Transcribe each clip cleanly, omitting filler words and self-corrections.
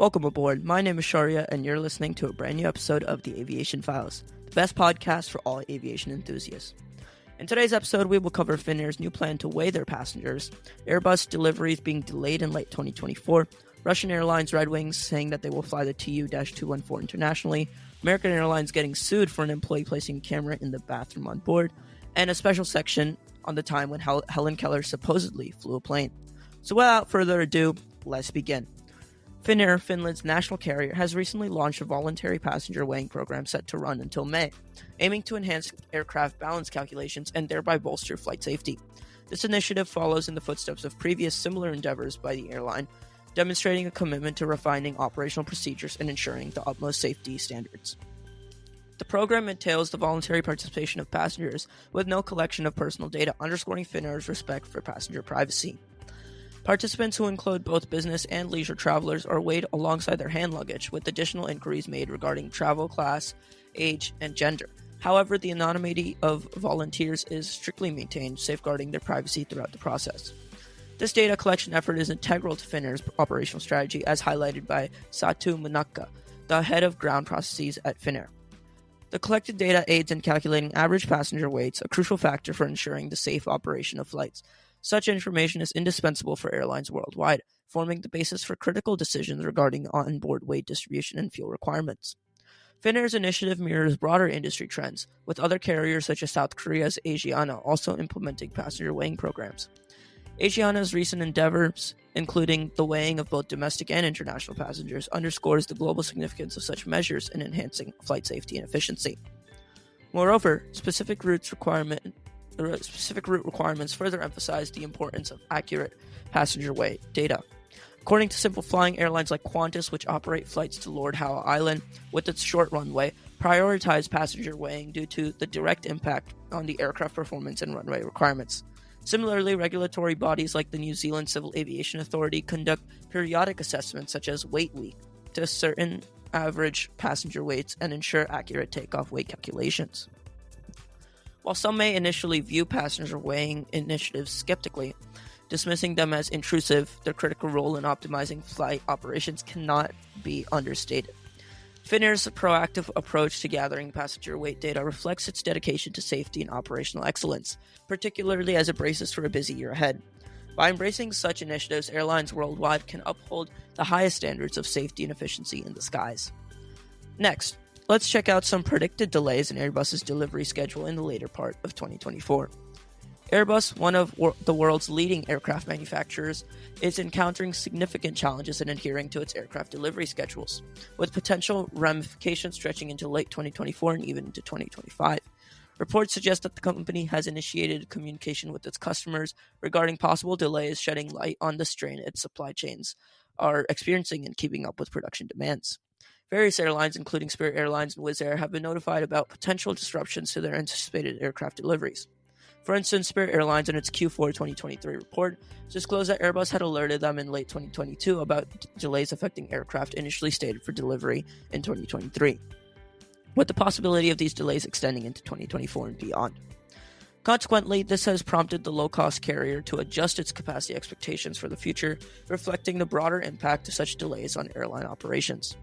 Welcome aboard. My name is Sharia, and you're listening to a brand new episode of the Aviation Files, the best podcast for all aviation enthusiasts. In today's episode, we will cover Finnair's new plan to weigh their passengers, Airbus deliveries being delayed in late 2024, Russian Airlines RedWings saying that they will fly the TU-214 internationally, American Airlines getting sued for an employee placing a camera in the bathroom on board, and a special section on the time when Hellen Keller supposedly flew a plane. So without further ado, let's begin. Finnair, Finland's national carrier, has recently launched a voluntary passenger weighing program set to run until May, aiming to enhance aircraft balance calculations and thereby bolster flight safety. This initiative follows in the footsteps of previous similar endeavors by the airline, demonstrating a commitment to refining operational procedures and ensuring the utmost safety standards. The program entails the voluntary participation of passengers with no collection of personal data, underscoring Finnair's respect for passenger privacy. Participants, who include both business and leisure travelers, are weighed alongside their hand luggage, with additional inquiries made regarding travel class, age, and gender. However, the anonymity of volunteers is strictly maintained, safeguarding their privacy throughout the process. This data collection effort is integral to Finnair's operational strategy, as highlighted by Satu Munakka, the head of ground processes at Finnair. The collected data aids in calculating average passenger weights, a crucial factor for ensuring the safe operation of flights. Such information is indispensable for airlines worldwide, forming the basis for critical decisions regarding onboard weight distribution and fuel requirements. Finnair's initiative mirrors broader industry trends, with other carriers such as South Korea's Asiana also implementing passenger weighing programs. Asiana's recent endeavors, including the weighing of both domestic and international passengers, underscores the global significance of such measures in enhancing flight safety and efficiency. Moreover, specific route requirements further emphasize the importance of accurate passenger weight data. According to Simple Flying, airlines like Qantas, which operate flights to Lord Howe Island with its short runway, prioritize passenger weighing due to the direct impact on the aircraft performance and runway requirements. Similarly, regulatory bodies like the New Zealand Civil Aviation Authority conduct periodic assessments such as Weight Week to certain average passenger weights and ensure accurate takeoff weight calculations. While some may initially view passenger weighing initiatives skeptically, dismissing them as intrusive, their critical role in optimizing flight operations cannot be understated. Finnair's proactive approach to gathering passenger weight data reflects its dedication to safety and operational excellence, particularly as it braces for a busy year ahead. By embracing such initiatives, airlines worldwide can uphold the highest standards of safety and efficiency in the skies. Next, let's check out some predicted delays in Airbus's delivery schedule in the later part of 2024. Airbus, one of the world's leading aircraft manufacturers, is encountering significant challenges in adhering to its aircraft delivery schedules, with potential ramifications stretching into late 2024 and even into 2025. Reports suggest that the company has initiated communication with its customers regarding possible delays, shedding light on the strain its supply chains are experiencing in keeping up with production demands. Various airlines, including Spirit Airlines and Wizz Air, have been notified about potential disruptions to their anticipated aircraft deliveries. For instance, Spirit Airlines, in its Q4 2023 report, disclosed that Airbus had alerted them in late 2022 about delays affecting aircraft initially stated for delivery in 2023, with the possibility of these delays extending into 2024 and beyond. Consequently, this has prompted the low-cost carrier to adjust its capacity expectations for the future, reflecting the broader impact of such delays on airline operations.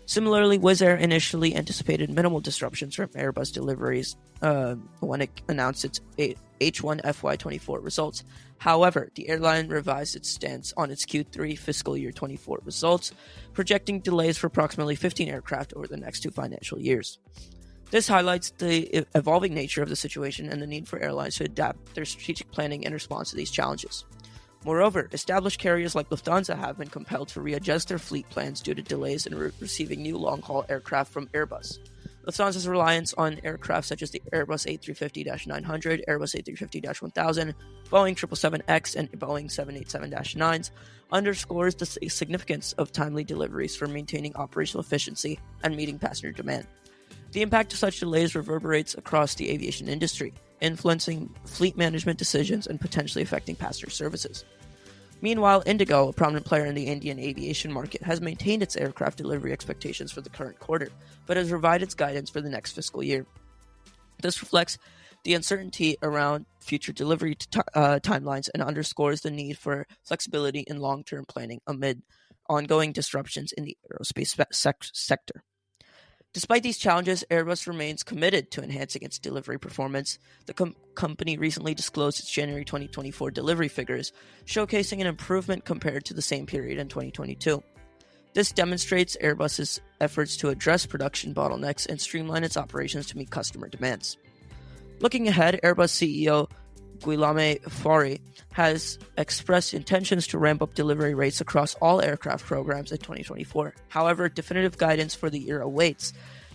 Similarly, Wizz Air initially anticipated minimal disruptions from Airbus deliveries when it announced its H1 FY24 results. However, the airline revised its stance on its Q3 fiscal year 24 results, projecting delays for approximately 15 aircraft over the next 2 financial years. This highlights the evolving nature of the situation and the need for airlines to adapt their strategic planning in response to these challenges. Moreover, established carriers like Lufthansa have been compelled to readjust their fleet plans due to delays in receiving new long-haul aircraft from Airbus. Lufthansa's reliance on aircraft such as the Airbus A350-900, Airbus A350-1000, Boeing 777X, and Boeing 787-9s underscores the significance of timely deliveries for maintaining operational efficiency and meeting passenger demand. The impact of such delays reverberates across the aviation industry, influencing fleet management decisions and potentially affecting passenger services. Meanwhile, Indigo, a prominent player in the Indian aviation market, has maintained its aircraft delivery expectations for the current quarter, but has revised its guidance for the next fiscal year. This reflects the uncertainty around future delivery timelines and underscores the need for flexibility in long-term planning amid ongoing disruptions in the aerospace sector. Despite these challenges, Airbus remains committed to enhancing its delivery performance. The company recently disclosed its January 2024 delivery figures, showcasing an improvement compared to the same period in 2022. This demonstrates Airbus's efforts to address production bottlenecks and streamline its operations to meet customer demands. Looking ahead, Airbus CEO Guillaume Faury has expressed intentions to ramp up delivery rates across all aircraft programs in 2024. However, definitive guidance for the year awaits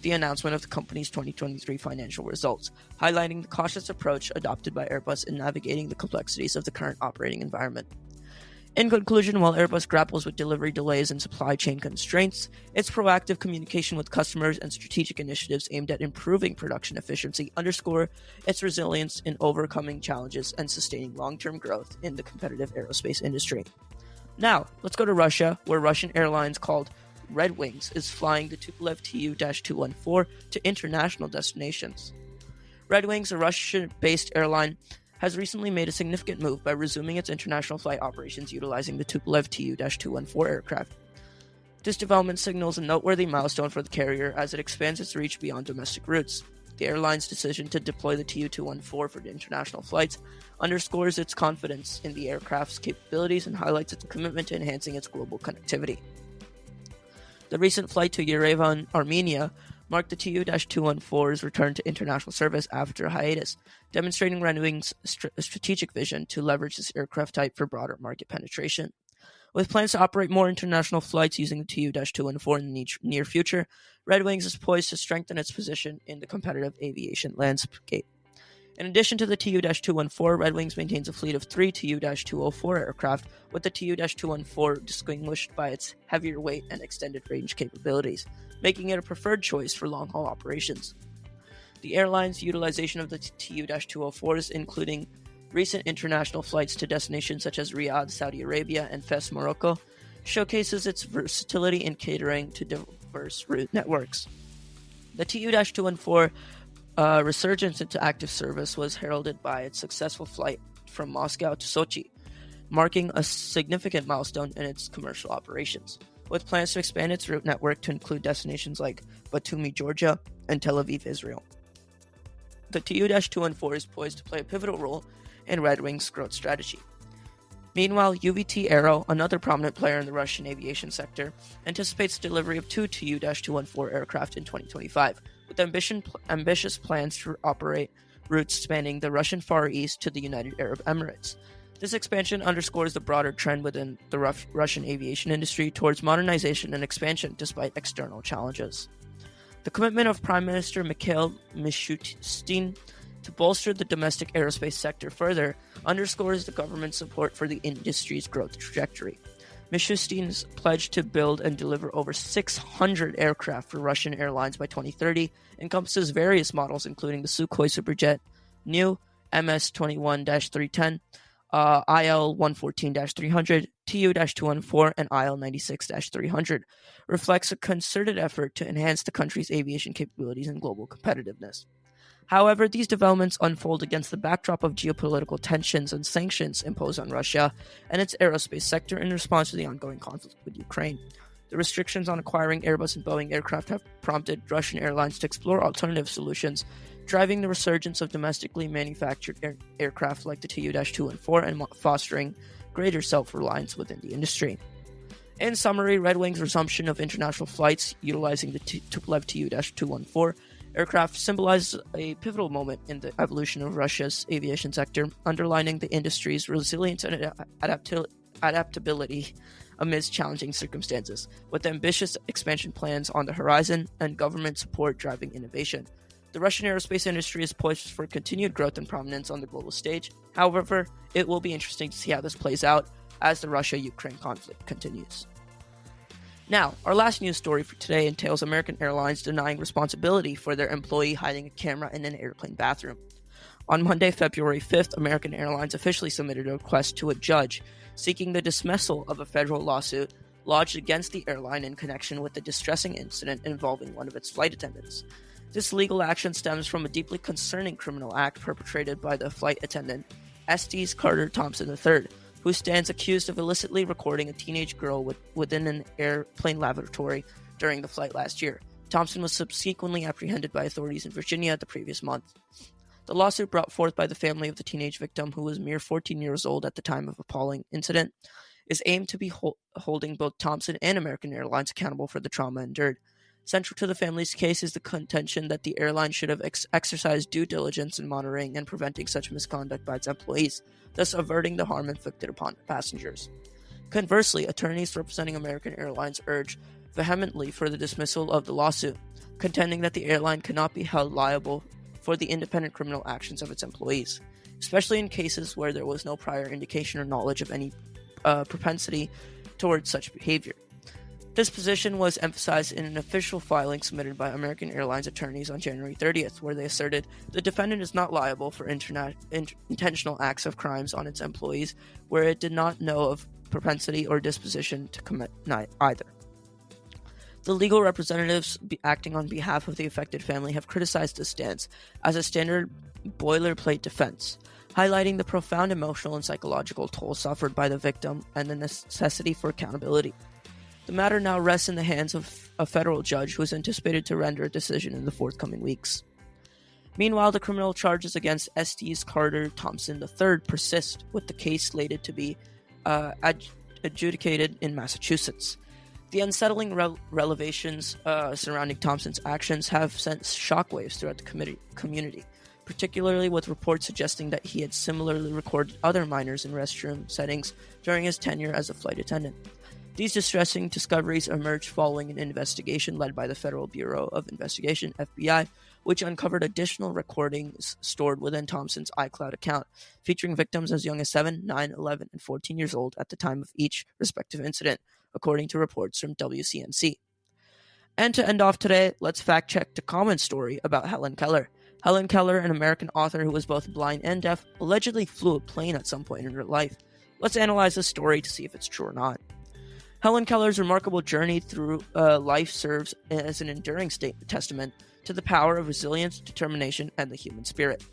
the announcement of the company's 2023 financial results, highlighting the cautious approach adopted by Airbus in navigating the complexities of the current operating environment. In conclusion, while Airbus grapples with delivery delays and supply chain constraints, its proactive communication with customers and strategic initiatives aimed at improving production efficiency underscore its resilience in overcoming challenges and sustaining long-term growth in the competitive aerospace industry. Now, let's go to Russia, where Russian Airlines called RedWings is flying the Tupolev Tu-214 to international destinations. RedWings, a Russian-based airline, has recently made a significant move by resuming its international flight operations utilizing the Tupolev Tu-214 aircraft. This development signals a noteworthy milestone for the carrier as it expands its reach beyond domestic routes. The airline's decision to deploy the Tu-214 for the international flights underscores its confidence in the aircraft's capabilities and highlights its commitment to enhancing its global connectivity. The recent flight to Yerevan, Armenia, marked the Tu-214's return to international service after a hiatus, demonstrating RedWings' strategic vision to leverage this aircraft type for broader market penetration. With plans to operate more international flights using the Tu-214 in the near future, RedWings is poised to strengthen its position in the competitive aviation landscape. In addition to the Tu-214, RedWings maintains a fleet of 3 Tu-204 aircraft, with the Tu-214 distinguished by its heavier weight and extended range capabilities, making it a preferred choice for long-haul operations. The airline's utilization of the Tu-204s, including recent international flights to destinations such as Riyadh, Saudi Arabia, and Fes, Morocco, showcases its versatility in catering to diverse route networks. The Tu-214 resurgence into active service was heralded by its successful flight from Moscow to Sochi, marking a significant milestone in its commercial operations, with plans to expand its route network to include destinations like Batumi, Georgia, and Tel Aviv, Israel. The Tu-214 is poised to play a pivotal role in RedWings' growth strategy. Meanwhile, UVT Aero, another prominent player in the Russian aviation sector, anticipates delivery of 2 Tu-214 aircraft in 2025, with ambitious plans to operate routes spanning the Russian Far East to the United Arab Emirates. This expansion underscores the broader trend within the Russian aviation industry towards modernization and expansion despite external challenges. The commitment of Prime Minister Mikhail Mishustin to bolster the domestic aerospace sector further underscores the government's support for the industry's growth trajectory. Mishustin's pledge to build and deliver over 600 aircraft for Russian airlines by 2030 encompasses various models including the Sukhoi Superjet, new MS-21-310, IL-114-300, Tu-214, and IL-96-300, reflects a concerted effort to enhance the country's aviation capabilities and global competitiveness. However, these developments unfold against the backdrop of geopolitical tensions and sanctions imposed on Russia and its aerospace sector in response to the ongoing conflict with Ukraine. The restrictions on acquiring Airbus and Boeing aircraft have prompted Russian airlines to explore alternative solutions, driving the resurgence of domestically manufactured aircraft like the Tu-214 and fostering greater self-reliance within the industry. In summary, RedWings' resumption of international flights utilizing the Tupolev Tu-214 aircraft symbolizes a pivotal moment in the evolution of Russia's aviation sector, underlining the industry's resilience and adaptability amidst challenging circumstances, with ambitious expansion plans on the horizon and government support driving innovation. The Russian aerospace industry is poised for continued growth and prominence on the global stage. However, it will be interesting to see how this plays out as the Russia-Ukraine conflict continues. Now, our last news story for today entails American Airlines denying responsibility for their employee hiding a camera in an airplane bathroom. On Monday, February 5th, American Airlines officially submitted a request to a judge seeking the dismissal of a federal lawsuit lodged against the airline in connection with the distressing incident involving one of its flight attendants. This legal action stems from a deeply concerning criminal act perpetrated by the flight attendant, Estes Carter Thompson III, who stands accused of illicitly recording a teenage girl within an airplane lavatory during the flight last year. Thompson was subsequently apprehended by authorities in Virginia the previous month. The lawsuit brought forth by the family of the teenage victim, who was mere 14 years old at the time of the appalling incident, is aimed to be holding both Thompson and American Airlines accountable for the trauma endured. Central to the family's case is the contention that the airline should have exercised due diligence in monitoring and preventing such misconduct by its employees, thus averting the harm inflicted upon passengers. Conversely, attorneys representing American Airlines urge vehemently for the dismissal of the lawsuit, contending that the airline cannot be held liable for the independent criminal actions of its employees, especially in cases where there was no prior indication or knowledge of any propensity towards such behavior. This position was emphasized in an official filing submitted by American Airlines attorneys on January 30th, where they asserted the defendant is not liable for intentional acts of crimes on its employees where it did not know of propensity or disposition to commit either. The legal representatives acting on behalf of the affected family have criticized this stance as a standard boilerplate defense, highlighting the profound emotional and psychological toll suffered by the victim and the necessity for accountability. The matter now rests in the hands of a federal judge who is anticipated to render a decision in the forthcoming weeks. Meanwhile, the criminal charges against Estes Carter Thompson III persist, with the case slated to be adjudicated in Massachusetts. The unsettling revelations surrounding Thompson's actions have sent shockwaves throughout the community, particularly with reports suggesting that he had similarly recorded other minors in restroom settings during his tenure as a flight attendant. These distressing discoveries emerged following an investigation led by the Federal Bureau of Investigation, FBI, which uncovered additional recordings stored within Thompson's iCloud account, featuring victims as young as 7, 9, 11, and 14 years old at the time of each respective incident, according to reports from WCNC. And to end off today, let's fact-check the common story about Hellen Keller. Hellen Keller, an American author who was both blind and deaf, allegedly flew a plane at some point in her life. Let's analyze this story to see if it's true or not. Hellen Keller's remarkable journey through life serves as an enduring testament to the power of resilience, determination, and the human spirit.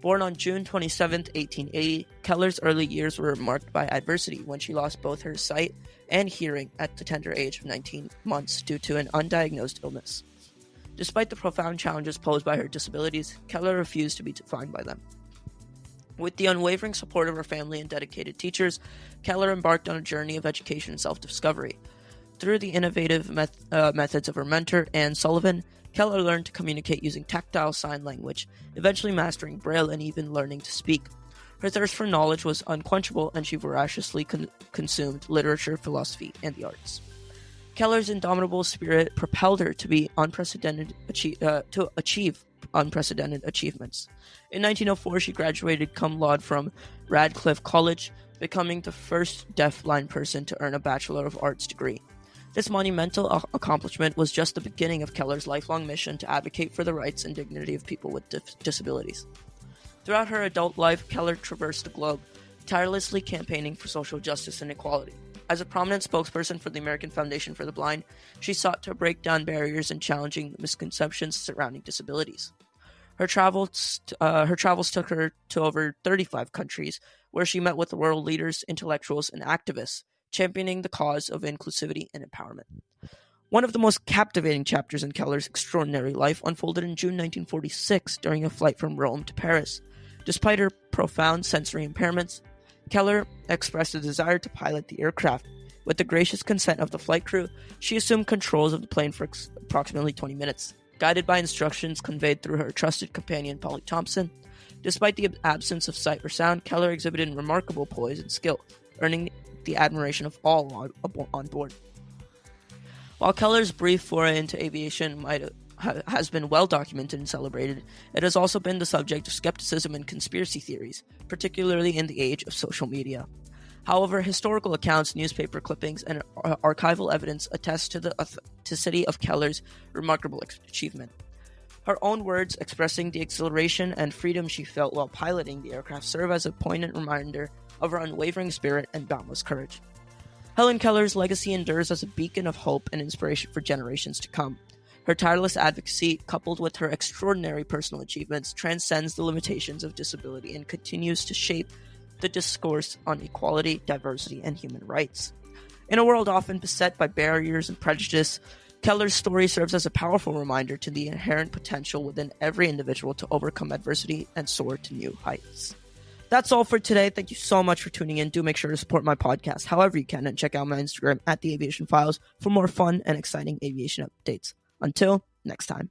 Born on June 27, 1880, Keller's early years were marked by adversity when she lost both her sight and hearing at the tender age of 19 months due to an undiagnosed illness. Despite the profound challenges posed by her disabilities, Keller refused to be defined by them. With the unwavering support of her family and dedicated teachers, Keller embarked on a journey of education and self-discovery. Through the innovative methods of her mentor, Anne Sullivan, Keller learned to communicate using tactile sign language, eventually mastering Braille and even learning to speak. Her thirst for knowledge was unquenchable, and she voraciously consumed literature, philosophy, and the arts. Keller's indomitable spirit propelled her to achieve unprecedented achievements. In 1904, she graduated cum laude from Radcliffe College, becoming the first deaf-blind person to earn a Bachelor of Arts degree. This monumental accomplishment was just the beginning of Keller's lifelong mission to advocate for the rights and dignity of people with disabilities. Throughout her adult life, Keller traversed the globe, tirelessly campaigning for social justice and equality. As a prominent spokesperson for the American Foundation for the Blind, she sought to break down barriers and challenging misconceptions surrounding disabilities. Her travels took her to over 35 countries, where she met with world leaders, intellectuals, and activists, championing the cause of inclusivity and empowerment. One of the most captivating chapters in Keller's extraordinary life unfolded in June 1946 during a flight from Rome to Paris. Despite her profound sensory impairments, Keller expressed a desire to pilot the aircraft. With the gracious consent of the flight crew, she assumed controls of the plane for approximately 20 minutes. Guided by instructions conveyed through her trusted companion, Polly Thompson, despite the absence of sight or sound, Keller exhibited remarkable poise and skill, earning the admiration of all on board. While Keller's brief foray into aviation has been well documented and celebrated, it has also been the subject of skepticism and conspiracy theories, particularly in the age of social media. However, historical accounts, newspaper clippings, and archival evidence attest to the authenticity of Keller's remarkable achievement. Her own words expressing the exhilaration and freedom she felt while piloting the aircraft serve as a poignant reminder of her unwavering spirit and boundless courage. Hellen Keller's legacy endures as a beacon of hope and inspiration for generations to come. Her tireless advocacy, coupled with her extraordinary personal achievements, transcends the limitations of disability and continues to shape the discourse on equality, diversity, and human rights. In a world often beset by barriers and prejudice, Keller's story serves as a powerful reminder to the inherent potential within every individual to overcome adversity and soar to new heights. That's all for today. Thank you so much for tuning in. Do make sure to support my podcast however you can and check out my Instagram @theaviationfiles for more fun and exciting aviation updates. Until next time.